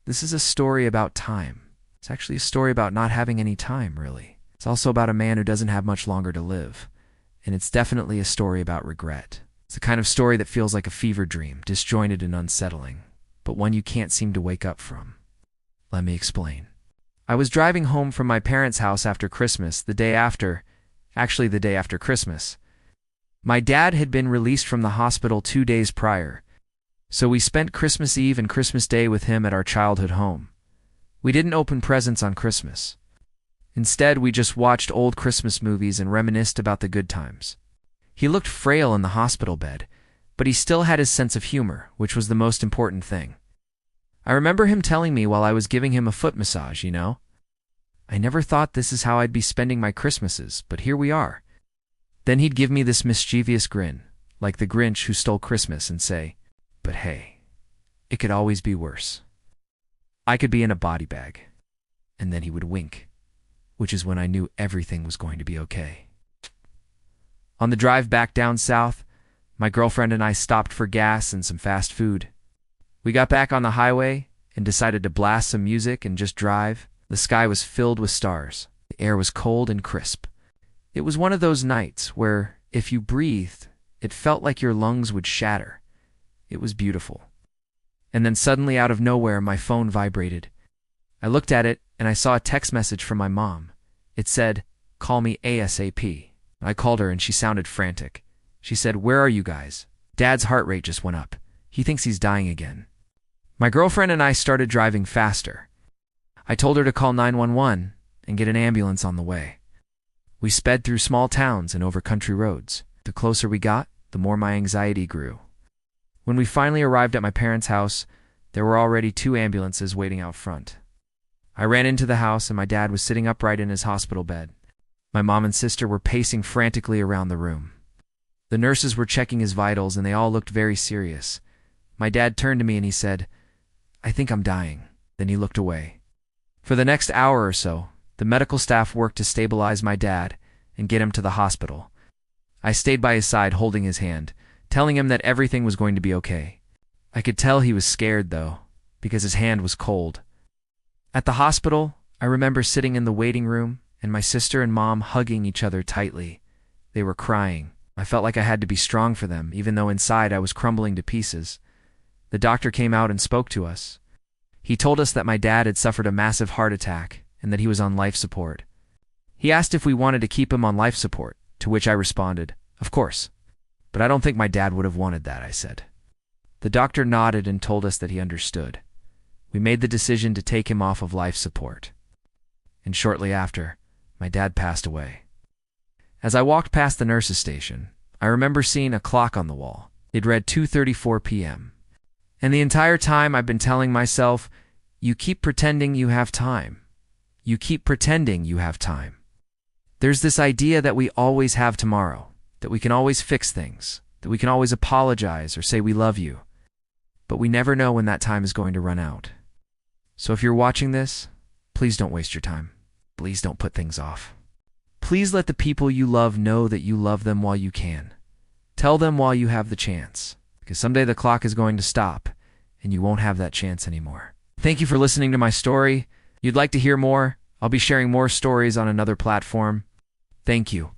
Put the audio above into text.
This is a story about time. It's actually a story about not having any time, really. It's also about a man who doesn't have much longer to live. And it's definitely a story about regret. It's the kind of story that feels like a fever dream, disjointed and unsettling, but one you can't seem to wake up from. Let me explain. I was driving home from my parents' house after Christmas, the day after Christmas. My dad had been released from the hospital 2 days prior, so we spent Christmas Eve and Christmas Day with him at our childhood home. We didn't open presents on Christmas. Instead, we just watched old Christmas movies and reminisced about the good times. He looked frail in the hospital bed, but he still had his sense of humor, which was the most important thing. I remember him telling me while I was giving him a foot massage, I never thought this is how I'd be spending my Christmases, but here we are. Then he'd give me this mischievous grin, like the Grinch who stole Christmas, and say, "But hey, it could always be worse. I could be in a body bag." And then he would wink, which is when I knew everything was going to be okay. On the drive back down south, my girlfriend and I stopped for gas and some fast food. We got back on the highway and decided to blast some music and just drive. The sky was filled with stars. The air was cold and crisp. It was one of those nights where, if you breathed, it felt like your lungs would shatter. It was beautiful. And then suddenly, out of nowhere, my phone vibrated. I looked at it, and I saw a text message from my mom. It said, "Call me ASAP." I called her, and she sounded frantic. She said, "Where are you guys? Dad's heart rate just went up. He thinks he's dying again." My girlfriend and I started driving faster. I told her to call 911 and get an ambulance on the way. We sped through small towns and over country roads. The closer we got, the more my anxiety grew. When we finally arrived at my parents' house, there were already 2 ambulances waiting out front. I ran into the house and my dad was sitting upright in his hospital bed. My mom and sister were pacing frantically around the room. The nurses were checking his vitals and they all looked very serious. My dad turned to me and he said, "I think I'm dying." Then he looked away. For the next hour or so, the medical staff worked to stabilize my dad and get him to the hospital. I stayed by his side holding his hand, telling him that everything was going to be okay. I could tell he was scared, though, because his hand was cold. At the hospital, I remember sitting in the waiting room and my sister and mom hugging each other tightly. They were crying. I felt like I had to be strong for them, even though inside I was crumbling to pieces. The doctor came out and spoke to us. He told us that my dad had suffered a massive heart attack and that he was on life support. He asked if we wanted to keep him on life support, to which I responded, "Of course." "But I don't think my dad would have wanted that," I said. The doctor nodded and told us that he understood. We made the decision to take him off of life support. And shortly after, my dad passed away. As I walked past the nurse's station, I remember seeing a clock on the wall. It read 2:34 p.m. And the entire time I've been telling myself, you keep pretending you have time. You keep pretending you have time. There's this idea that we always have tomorrow, that we can always fix things, that we can always apologize or say we love you. But we never know when that time is going to run out. So if you're watching this, please don't waste your time. Please don't put things off. Please let the people you love know that you love them while you can. Tell them while you have the chance, because someday the clock is going to stop and you won't have that chance anymore. Thank you for listening to my story. If you'd like to hear more, I'll be sharing more stories on another platform. Thank you.